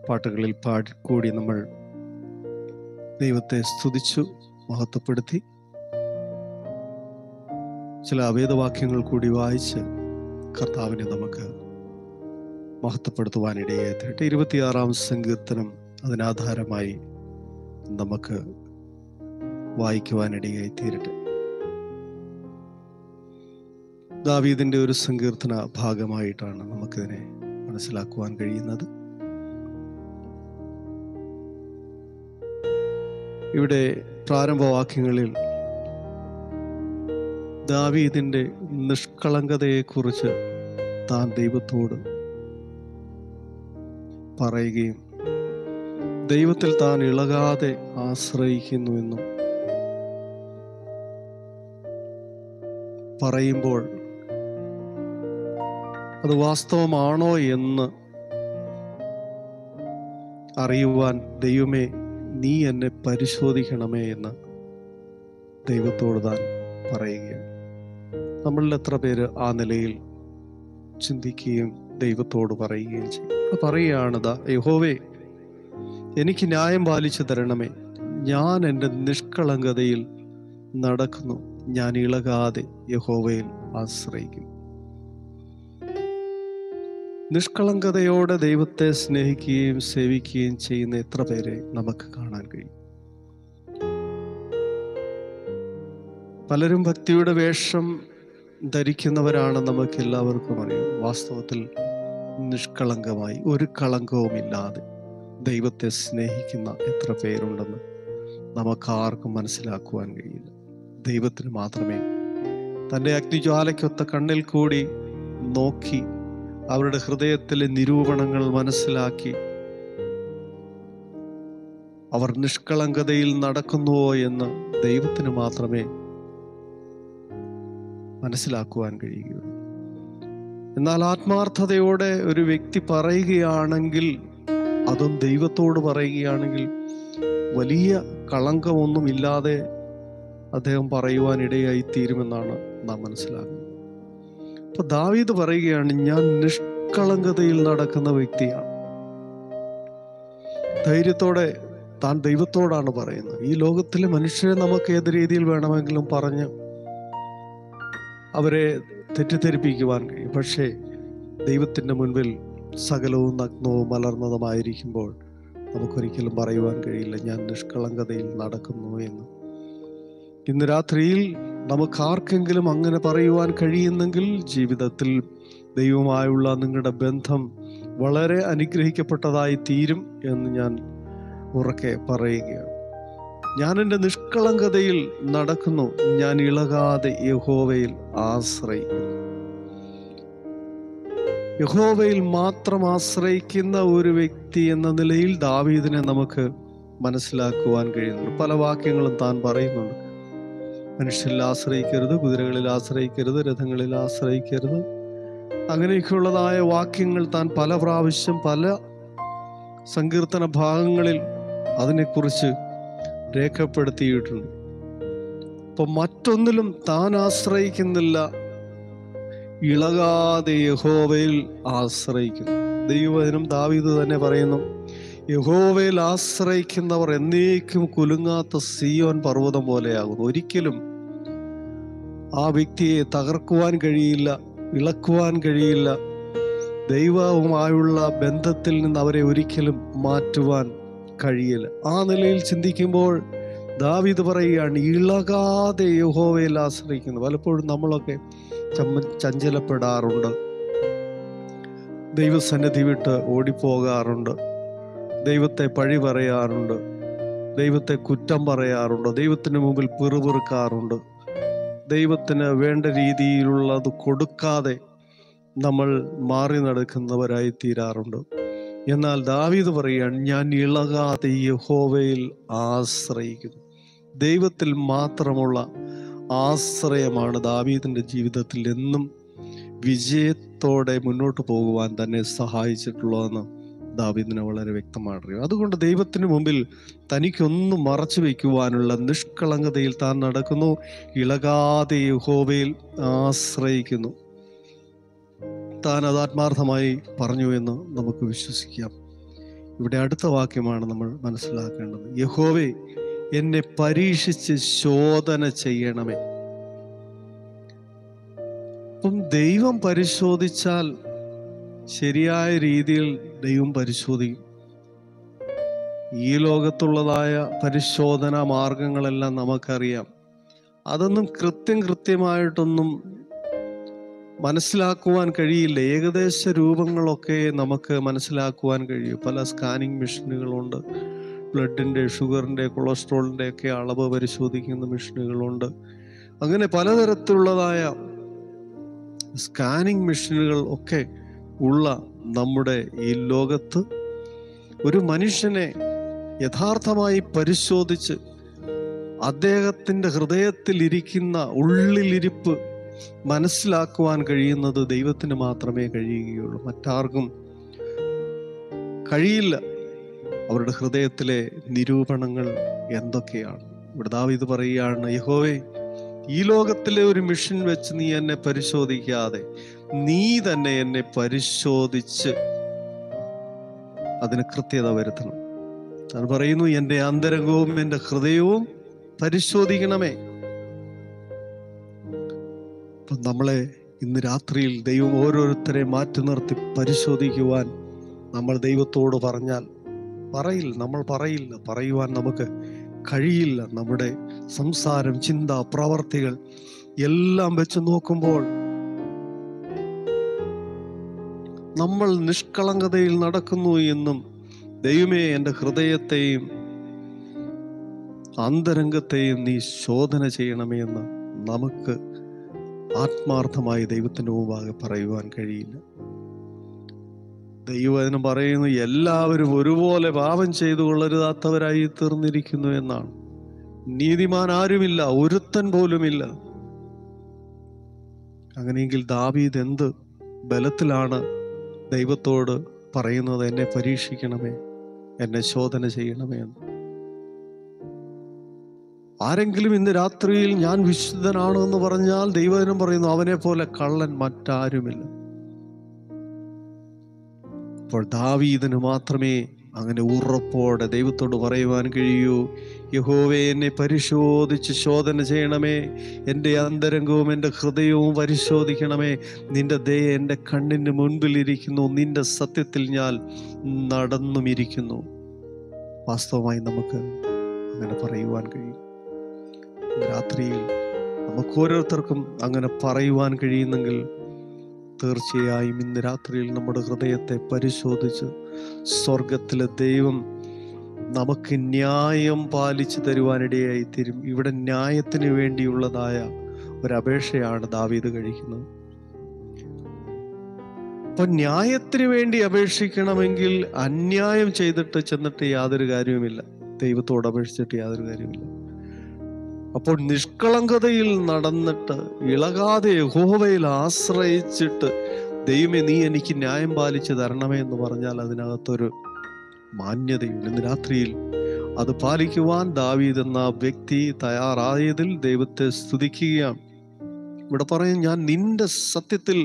പാട്ടുകളിൽ പാടിക്കൂടി നമ്മൾ ദൈവത്തെ സ്തുതിച്ചു മഹത്വപ്പെടുത്തി. ചില വേദവാക്യങ്ങൾ കൂടി വായിച്ച് കർത്താവിനെ നമുക്ക് മഹത്വപ്പെടുത്തുവാനിടയായി തീരട്ടെ. 26-ാം സങ്കീർത്തനം അതിനാധാരമായി നമുക്ക് വായിക്കുവാനിടയായി തീരട്ടെ. ദാവീദിന്റെ ഒരു സങ്കീർത്തന ഭാഗമായിട്ടാണ് നമുക്കിതിനെ മനസ്സിലാക്കുവാൻ കഴിയുന്നത്. ഇവിടെ പ്രാരംഭവാക്യങ്ങളിൽ ദാവീദിന്റെ നിഷ്കളങ്കതയെക്കുറിച്ച് താൻ ദൈവത്തോട് പറയുകയും ദൈവത്തിൽ താൻ ഇളകാതെ ആശ്രയിക്കുന്നുവെന്നും പറയുമ്പോൾ അത് വാസ്തവമാണോ എന്ന് അറിയുവാൻ ദൈവമേ നീ എന്നെ പരിശോധിക്കണമേ എന്ന് ദൈവത്തോട് താൻ പറയുകയാണ്. നമ്മളിൽ എത്ര പേര് ആ നിലയിൽ ചിന്തിക്കുകയും ദൈവത്തോട് പറയുകയും ചെയ്യും? പറയുകയാണിതാ, യഹോവേ എനിക്ക് ന്യായം പാലിച്ചു തരണമേ, ഞാൻ എൻ്റെ നിഷ്കളങ്കതയിൽ നടക്കുന്നു, ഞാൻ ഇളകാതെ യഹോവയിൽ ആശ്രയിക്കും. നിഷ്കളങ്കതയോടെ ദൈവത്തെ സ്നേഹിക്കുകയും സേവിക്കുകയും ചെയ്യുന്ന എത്ര പേരെ നമുക്ക് കാണാൻ കഴിയും? പലരും ഭക്തിയുടെ വേഷം ധരിക്കുന്നവരാണ്, നമുക്ക് എല്ലാവർക്കും അറിയാം. വാസ്തവത്തിൽ നിഷ്കളങ്കമായി ഒരു കളങ്കവുമില്ലാതെ ദൈവത്തെ സ്നേഹിക്കുന്ന എത്ര പേരുണ്ടെന്ന് നമുക്കാർക്കും മനസ്സിലാക്കുവാൻ കഴിയില്ല. ദൈവത്തിന് മാത്രമേ. തൻ്റെ അഗ്നിജ്വാലയ്ക്കൊത്ത കണ്ണിൽ കൂടി നോക്കി അവരുടെ ഹൃദയത്തിലെ നിരൂപണങ്ങൾ മനസ്സിലാക്കി അവർ നിഷ്കളങ്കതയിൽ നടക്കുന്നുവോ എന്ന് ദൈവത്തിന് മാത്രമേ മനസ്സിലാക്കുവാൻ കഴിയുകയുള്ളൂ. എന്നാൽ ആത്മാർത്ഥതയോടെ ഒരു വ്യക്തി പറയുകയാണെങ്കിൽ, അതും ദൈവത്തോട് പറയുകയാണെങ്കിൽ, വലിയ കളങ്കമൊന്നുമില്ലാതെ അദ്ദേഹം പറയുവാൻ ഇടയായി തീരുമെന്നാണ് നാം മനസ്സിലാക്കുന്നത്. അപ്പൊ ദാവീദ് പറയുകയാണ്, ഞാൻ നിഷ്കളങ്കതയിൽ നടക്കുന്ന വ്യക്തിയാണ്. ധൈര്യത്തോടെ താൻ ദൈവത്തോടാണ് പറയുന്നത്. ഈ ലോകത്തിലെ മനുഷ്യരെ നമുക്ക് ഏത് രീതിയിൽ വേണമെങ്കിലും പറഞ്ഞ് അവരെ തെറ്റിദ്ധരിപ്പിക്കുവാൻ കഴിയും. പക്ഷേ ദൈവത്തിൻ്റെ മുൻപിൽ സകലവും നഗ്നവും മലർന്നതുമായിരിക്കുമ്പോൾ നമുക്കൊരിക്കലും പറയുവാൻ കഴിയില്ല, ഞാൻ നിഷ്കളങ്കതയിൽ നടക്കുന്നു എന്ന്. ഇന്ന് രാത്രിയിൽ നമുക്കാർക്കെങ്കിലും അങ്ങനെ പറയുവാൻ കഴിയുന്നെങ്കിൽ ജീവിതത്തിൽ ദൈവവുമായുള്ള നിങ്ങളുടെ ബന്ധം വളരെ അനുഗ്രഹിക്കപ്പെട്ടതായി തീരും എന്ന് ഞാൻ ഉറക്കെ പറയുകയാണ്. ഞാൻ എൻ്റെ നിഷ്കളങ്കതയിൽ നടക്കുന്നു, ഞാൻ ഇളകാതെ യഹോവയിൽ ആശ്രയിക്കുന്നു. യഹോവയിൽ മാത്രം ആശ്രയിക്കുന്ന ഒരു വ്യക്തി എന്ന നിലയിൽ ദാവീദിനെ നമുക്ക് മനസ്സിലാക്കുവാൻ കഴിയുന്നുണ്ട്. പല വാക്യങ്ങളും താൻ പറയുന്നുണ്ട്. മനുഷ്യരിൽ ആശ്രയിക്കരുത്, കുതിരകളിൽ ആശ്രയിക്കരുത്, രഥങ്ങളിൽ ആശ്രയിക്കരുത്, അങ്ങനെയൊക്കെയുള്ളതായ വാക്യങ്ങൾ താൻ പല പ്രാവശ്യം പല സങ്കീർത്തന ഭാഗങ്ങളിൽ അതിനെക്കുറിച്ച് രേഖപ്പെടുത്തിയിട്ടുണ്ട്. അപ്പൊ മറ്റൊന്നിലും താൻ ആശ്രയിക്കുന്നില്ല, ഇളകാതെ യഹോവയിൽ ആശ്രയിക്കുന്നു. ദൈവവചനം ദാവീദ് തന്നെ പറയുന്നു, യഹോവയിൽ ആശ്രയിക്കുന്നവർ എന്നേക്കും കുലുങ്ങാത്ത സിയോൻ പർവ്വതം പോലെയാകുന്നു. ഒരിക്കലും ആ വ്യക്തിയെ തകർക്കുവാൻ കഴിയില്ല, ഇളക്കുവാൻ കഴിയില്ല. ദൈവവുമായുള്ള ബന്ധത്തിൽ നിന്ന് അവരെ ഒരിക്കലും മാറ്റുവാൻ കഴിയില്ല. ആ നിലയിൽ ചിന്തിക്കുമ്പോൾ ദാവീദ് പറയുകയാണ്, ഇളകാതെ യഹോവയിൽ ആശ്രയിക്കുന്നു. പലപ്പോഴും നമ്മളൊക്കെ ചഞ്ചലപ്പെടാറുണ്ട്, ദൈവസന്നിധി വിട്ട് ഓടിപ്പോകാറുണ്ട്, ദൈവത്തെ പഴി പറയാറുണ്ട്, ദൈവത്തെ കുറ്റം പറയാറുണ്ട്, ദൈവത്തിന് മുമ്പിൽ പിറുപിറുക്കാറുണ്ട്, ദൈവത്തിന് വേണ്ട രീതിയിലുള്ളത് കൊടുക്കാതെ നമ്മൾ മാറി നടക്കുന്നവരായി തീരാറുണ്ട്. എന്നാൽ ദാവീദ് പറയുകയാണ്, ഞാൻ ഇളകാതെ യഹോവയിൽ ആശ്രയിക്കുന്നു. ദൈവത്തിൽ മാത്രമുള്ള ആശ്രയമാണ് ദാവീദിന്റെ ജീവിതത്തിൽ എന്നും വിജയത്തോടെ മുന്നോട്ട് പോകുവാൻ തന്നെ സഹായിച്ചിട്ടുള്ളതെന്ന് ദാവീദിന് വളരെ വ്യക്തമാണ് അറിയാം. അതുകൊണ്ട് ദൈവത്തിന് മുമ്പിൽ തനിക്കൊന്നും മറച്ചു വയ്ക്കുവാനുള്ള നിഷ്കളങ്കതയിൽ താൻ നടക്കുന്നു, ഇളകാതെ യഹോവയിൽ ആശ്രയിക്കുന്നു. താൻ അത് ആത്മാർത്ഥമായി പറഞ്ഞു എന്ന് നമുക്ക് വിശ്വസിക്കാം. ഇവിടെ അടുത്ത വാക്യമാണ് നമ്മൾ മനസ്സിലാക്കേണ്ടത്. യഹോവേ, എന്നെ പരീക്ഷിച്ച് ശോധന ചെയ്യണമേ. അപ്പം ദൈവം പരിശോധിച്ചാൽ ശരിയായ രീതിയിൽ ദൈവം പരിശോധിക്കും. ഈ ലോകത്തുള്ളതായ പരിശോധന മാർഗങ്ങളെല്ലാം നമുക്കറിയാം. അതൊന്നും കൃത്യമായിട്ടൊന്നും മനസ്സിലാക്കുവാൻ കഴിയില്ല. ഏകദേശ രൂപങ്ങളൊക്കെ നമുക്ക് മനസ്സിലാക്കുവാൻ കഴിയും. പല സ്കാനിങ് മെഷീനുകളുണ്ട്. ബ്ലഡിൻ്റെ, ഷുഗറിൻ്റെ, കൊളസ്ട്രോളിൻ്റെ ഒക്കെ അളവ് പരിശോധിക്കുന്ന മെഷീനുകളുണ്ട്. അങ്ങനെ പലതരത്തിലുള്ളതായ സ്കാനിങ് മെഷീനുകൾ ഒക്കെ ഉള്ള നമ്മുടെ ഈ ലോകത്ത് ഒരു മനുഷ്യനെ യഥാർത്ഥമായി പരിശോധിച്ച് അദ്ദേഹത്തിൻ്റെ ഹൃദയത്തിൽ ഇരിക്കുന്ന ഉള്ളിലിരിപ്പ് മനസ്സിലാക്കുവാൻ കഴിയുന്നത് ദൈവത്തിന് മാത്രമേ കഴിയുകയുള്ളൂ. മറ്റാർക്കും കഴിയില്ല. അവരുടെ ഹൃദയത്തിലെ നിരൂപണങ്ങൾ എന്തൊക്കെയാണ്? ഇവിടെ ദാവീദ് പറയുകയാണ്, യഹോവേ, ഈ ലോകത്തിലെ ഒരു മിഷൻ വെച്ച് നീ എന്നെ പരിശോധിക്കാതെ നീ തന്നെ എന്നെ പരിശോധിച്ച് അതിന് കൃത്യത വരുത്തണം. താൻ പറയുന്നു, എൻ്റെ അന്തരംഗവും എൻ്റെ ഹൃദയവും പരിശോധിക്കണമേ. അപ്പം നമ്മളെ ഇന്ന് രാത്രിയിൽ ദൈവം ഓരോരുത്തരെ മാറ്റി നിർത്തി പരിശോധിക്കുവാൻ നമ്മൾ ദൈവത്തോട് പറഞ്ഞാൽ നമ്മൾ പറയില്ല, പറയുവാൻ നമുക്ക് കഴിയില്ല. നമ്മുടെ സംസാരം, ചിന്ത, പ്രവർത്തികൾ എല്ലാം വെച്ച് നോക്കുമ്പോൾ നമ്മൾ നിഷ്കളങ്കതയിൽ നടക്കുന്നു എന്നും, ദൈവമേ, എൻ്റെ ഹൃദയത്തെയും അന്തരംഗത്തെയും നീ ശോധന ചെയ്യണമേ എന്ന് നമുക്ക് ആത്മാർത്ഥമായി ദൈവത്തിൻ്റെ മുമ്പാകെ പറയുവാൻ കഴിയില്ല. ദൈവവചനം പറയുന്നു, എല്ലാവരും ഒരുപോലെ പാപം ചെയ്തു കൊള്ളരുതാത്തവരായി തീർന്നിരിക്കുന്നു എന്നാണ്. നീതിമാൻ ആരുമില്ല, ഒരുത്തൻ പോലുമില്ല. അങ്ങനെയെങ്കിൽ ദാവീദ് എന്ത് ബലത്തിലാണ് ദൈവത്തോട് പറയുന്നത്, എന്നെ പരീക്ഷിക്കണമേ, എന്നെ ശോധന ചെയ്യണമേ എന്ന്. ആരെങ്കിലും ഇന്ന് രാത്രിയിൽ ഞാൻ വിശുദ്ധനാണ് എന്ന് പറഞ്ഞാൽ ദൈവവചനം പറയുന്നു, അവനെ പോലെ കള്ളൻ മറ്റാരുമില്ല. അപ്പോൾ ദാവീദിന് മാത്രമേ അങ്ങനെ ഉറപ്പോടെ ദൈവത്തോട് പറയുവാൻ കഴിയൂ, യഹോവേ, എന്നെ പരിശോധിച്ച് ശോധന ചെയ്യണമേ, എൻ്റെ അന്തരംഗവും എൻ്റെ ഹൃദയവും പരിശോധിക്കണമേ. നിന്റെ ദയ എൻ്റെ കണ്ണിന് മുൻപിലിരിക്കുന്നു, നിന്റെ സത്യത്തിൽ ഞാൻ നടന്നുമിരിക്കുന്നു. വാസ്തവമായി നമുക്ക് അങ്ങനെ പറയുവാൻ കഴിയും. രാത്രിയിൽ നമുക്ക് ഓരോരുത്തർക്കും അങ്ങനെ പറയുവാൻ കഴിയുന്നെങ്കിൽ തീർച്ചയായും ഇന്ന് രാത്രിയിൽ നമ്മുടെ ഹൃദയത്തെ പരിശോധിച്ച് സ്വർഗത്തിലെ ദൈവം നമുക്ക് ന്യായം പാലിച്ചു തരുവാനിടയായി തീരും. ഇവിടെ ന്യായത്തിന് വേണ്ടിയുള്ളതായ ഒരപേക്ഷയാണ് ദാവീദ് കഴിക്കുന്നത്. അപ്പൊ ന്യായത്തിന് വേണ്ടി അപേക്ഷിക്കണമെങ്കിൽ അന്യായം ചെയ്തിട്ട് ചെന്നിട്ട് യാതൊരു കാര്യവുമില്ല, ദൈവത്തോട് അപേക്ഷിച്ചിട്ട് യാതൊരു കാര്യവുമില്ല. അപ്പോൾ നിഷ്കളങ്കതയിൽ നടന്നിട്ട് ഇളകാതെ യഹോവയിൽ ആശ്രയിച്ചിട്ട് ദൈവമേ, നീ എനിക്ക് ന്യായം പാലിച്ച് തരണമേ എന്ന് പറഞ്ഞാൽ അതിനകത്തൊരു മാന്യതയുണ്ട്. ഇന്ന് രാത്രിയിൽ അത് പാലിക്കുവാൻ ദാവീദ് എന്ന വ്യക്തി തയ്യാറായതിൽ ദൈവത്തെ സ്തുതിക്കുകയാണ്. ഇവിടെ പറയും, ഞാൻ നിന്റെ സത്യത്തിൽ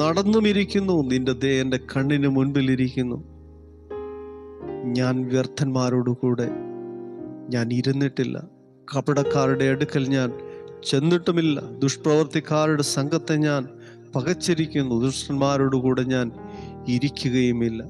നടന്നുമിരിക്കുന്നു, നിന്റെ ദയ എൻ്റെ കണ്ണിന് മുൻപിലിരിക്കുന്നു. ഞാൻ വ്യർത്ഥന്മാരോടുകൂടെ ഞാൻ ഇരുന്നിട്ടില്ല, കപടക്കാരുടെ അടുക്കൽ ഞാൻ ചെന്നിട്ടുമില്ല. ദുഷ്പ്രവർത്തിക്കാരുടെ സംഘത്തെ ഞാൻ പകച്ചിരിക്കുന്നു, ദുഷ്ടന്മാരോടുകൂടെ ഞാൻ ഇരിക്കുകയുമില്ല.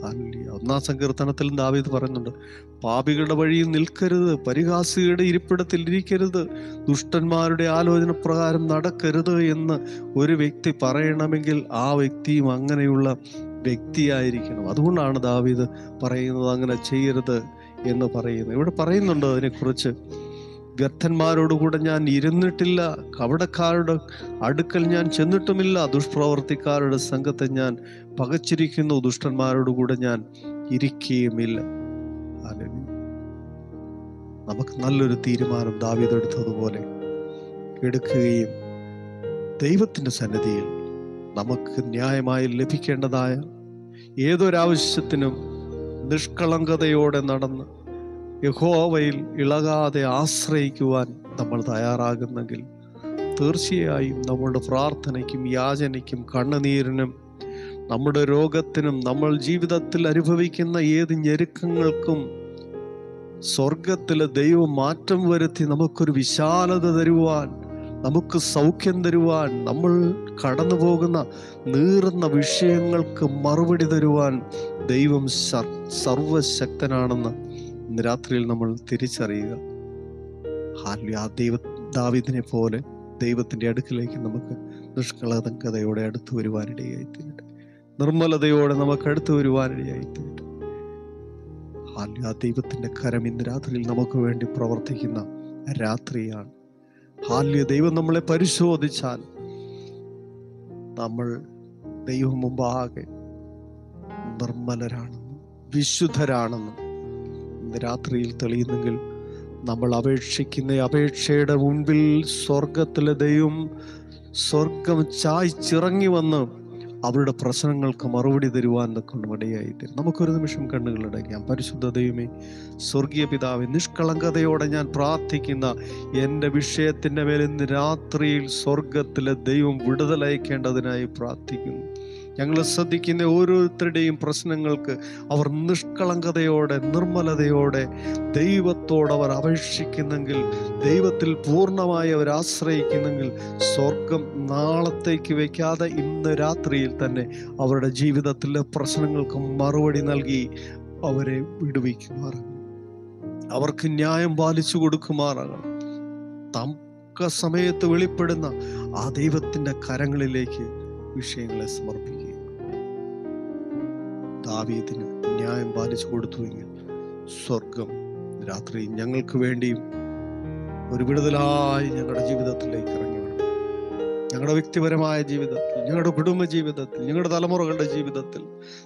1-ാം സങ്കീർത്തനത്തിൽ ദാവീദ് പറയുന്നുണ്ട്, പാപികളുടെ വഴിയിൽ നിൽക്കരുത്, പരിഹാസികളുടെ ഇരിപ്പിടത്തിൽ ഇരിക്കരുത്, ദുഷ്ടന്മാരുടെ ആലോചന പ്രകാരം നടക്കരുത് എന്ന് ഒരു വ്യക്തി പറയണമെങ്കിൽ ആ വ്യക്തിയും അങ്ങനെയുള്ള വ്യക്തിയായിരിക്കണം. അതുകൊണ്ടാണ് ദാവീദ് പറയുന്നത് അങ്ങനെ ചെയ്യരുത് എന്ന് പറയുന്നത്. ഇവിടെ പറയുന്നുണ്ട് അതിനെക്കുറിച്ച്, വ്യർത്ഥന്മാരോടുകൂടെ ഞാൻ ഇരുന്നിട്ടില്ല, കപടക്കാരുടെ അടുക്കൽ ഞാൻ ചെന്നിട്ടുമില്ല, ദുഷ്പ്രവർത്തിക്കാരുടെ സംഘത്തെ ഞാൻ പകച്ചിരിക്കുന്നു, ദുഷ്ടന്മാരോടുകൂടെ ഞാൻ ഇരിക്കുകയുമില്ല. നമുക്ക് നല്ലൊരു തീരുമാനം ദാവീദ് എടുത്തതുപോലെ എടുക്കുകയും ദൈവത്തിൻ്റെ സന്നിധിയിൽ നമുക്ക് ന്യായമായി ലഭിക്കേണ്ടതായ ഏതൊരാവശ്യത്തിനും നിഷ്കളങ്കതയോടെ നടന്ന് യഹോവയിൽ ഇളകാതെ ആശ്രയിക്കുവാൻ നമ്മൾ തയ്യാറാകുന്നെങ്കിൽ തീർച്ചയായും നമ്മുടെ പ്രാർത്ഥനയ്ക്കും യാചനയ്ക്കും കണ്ണുനീരിനും നമ്മുടെ രോഗത്തിനും നമ്മൾ ജീവിതത്തിൽ അനുഭവിക്കുന്ന ഏത് ഞെരുക്കങ്ങൾക്കും സ്വർഗത്തിലെ ദൈവം മാറ്റം വരുത്തി നമുക്കൊരു വിശാലത തരുവാൻ, നമുക്ക് സൗഖ്യം തരുവാൻ, നമ്മൾ കടന്നു പോകുന്ന നീറുന്ന വിഷയങ്ങൾക്ക് മറുപടി തരുവാൻ ദൈവം സർവശക്തനാണെന്ന് ഇന്ന് രാത്രിയിൽ നമ്മൾ തിരിച്ചറിയുക. ആ ദാവീദിനെ പോലെ ദൈവത്തിന്റെ അടുക്കിലേക്ക് നമുക്ക് നിഷ്കളങ്കതയോടെ അടുത്തു വരുവാനിടയായി തീരട്ടെ. നിർമ്മലതയോടെ നമുക്ക് അടുത്തു വരുവാനിടയായി തീരട്ടെ. ആ ദൈവത്തിന്റെ കരം ഇന്ന് രാത്രിയിൽ നമുക്ക് വേണ്ടി പ്രവർത്തിക്കുന്ന രാത്രിയാണ്. ദൈവം നമ്മളെ പരിശോധിച്ചാൽ നമ്മൾ ദൈവം മുമ്പാകെ നിർമ്മലരാണെന്നും വിശുദ്ധരാണെന്നും ഇന്ന് രാത്രിയിൽ തെളിയുന്നെങ്കിൽ നമ്മൾ അപേക്ഷിക്കുന്ന അപേക്ഷയുടെ മുൻപിൽ സ്വർഗത്തിലെ ദൈവം സ്വർഗം ചായ്ച്ചിറങ്ങി വന്ന് അവരുടെ പ്രശ്നങ്ങൾക്ക് മറുപടി തരുവാൻ കൊണ്ട് ഇടയായി തരും. നമുക്കൊരു നിമിഷം കണ്ണുകളടയ്ക്കാം. പരിശുദ്ധ ദൈവമേ, സ്വർഗീയ പിതാവേ, നിഷ്കളങ്കതയോടെ ഞാൻ പ്രാർത്ഥിക്കുന്ന എൻ്റെ വിഷയത്തിൻ്റെ മേൽ ഇന്ന് രാത്രിയിൽ സ്വർഗത്തിലെ ദൈവം വിടുതലയക്കേണ്ടതിനായി പ്രാർത്ഥിക്കുന്നു. ഞങ്ങൾ ശ്രദ്ധിക്കുന്ന ഓരോരുത്തരുടെയും പ്രശ്നങ്ങൾക്ക് അവർ നിഷ്കളങ്കതയോടെ നിർമ്മലതയോടെ ദൈവത്തോട് അവർ അപേക്ഷിക്കുന്നെങ്കിൽ, ദൈവത്തിൽ പൂർണ്ണമായി അവർ ആശ്രയിക്കുന്നെങ്കിൽ, സ്വർഗം നാളത്തേക്ക് വയ്ക്കാതെ ഇന്ന് രാത്രിയിൽ തന്നെ അവരുടെ ജീവിതത്തിലെ പ്രശ്നങ്ങൾക്ക് മറുപടി നൽകി അവരെ വിടുവിക്കുമാറാകണം. അവർക്ക് ന്യായം പാലിച്ചു കൊടുക്കുമാറാകണം. തക്ക സമയത്ത് വെളിപ്പെടുന്ന ആ ദൈവത്തിന്റെ കരങ്ങളിലേക്ക് വിഷയങ്ങളെ സമർപ്പിക്കുക. ദാവീദിന് ന്യായം പാലിച്ചു കൊടുത്തുവെങ്കിൽ സ്വർഗം രാത്രി ഞങ്ങൾക്ക് വേണ്ടിയും ഒരു വിടുതലായി ഞങ്ങളുടെ ജീവിതത്തിലേക്ക് ഇറങ്ങി വരണം. ഞങ്ങളുടെ വ്യക്തിപരമായ ജീവിതത്തിൽ, ഞങ്ങളുടെ കുടുംബ ജീവിതത്തിൽ, ഞങ്ങളുടെ തലമുറകളുടെ ജീവിതത്തിൽ,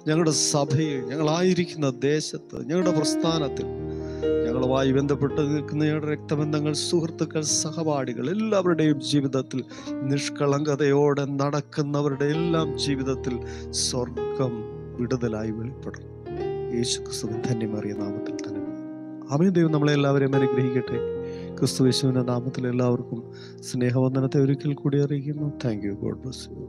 ഞങ്ങളുടെ സഭയിൽ, ഞങ്ങളായിരിക്കുന്ന ദേശത്ത്, ഞങ്ങളുടെ പ്രസ്ഥാനത്തിൽ, ഞങ്ങളുമായി ബന്ധപ്പെട്ട് നിൽക്കുന്ന ഞങ്ങളുടെ രക്തബന്ധങ്ങൾ, സുഹൃത്തുക്കൾ, സഹപാഠികൾ എല്ലാവരുടെയും ജീവിതത്തിൽ, നിഷ്കളങ്കതയോടെ നടക്കുന്നവരുടെ എല്ലാം ജീവിതത്തിൽ സ്വർഗം വിടുതലായി വെളിപ്പെടും. യേശുക്രിസ്തുവിൻ ധന്യമേറിയ നാമത്തിൽ തന്നെ ആമേൻ. ദൈവം നമ്മളെ എല്ലാവരെയും അനുഗ്രഹിക്കട്ടെ. ക്രിസ്തു യേശുവിന്റെ നാമത്തിൽ എല്ലാവർക്കും സ്നേഹവന്ദനത്തെ ഒരിക്കൽ കൂടി അറിയിക്കുന്നു. Thank you. God bless you.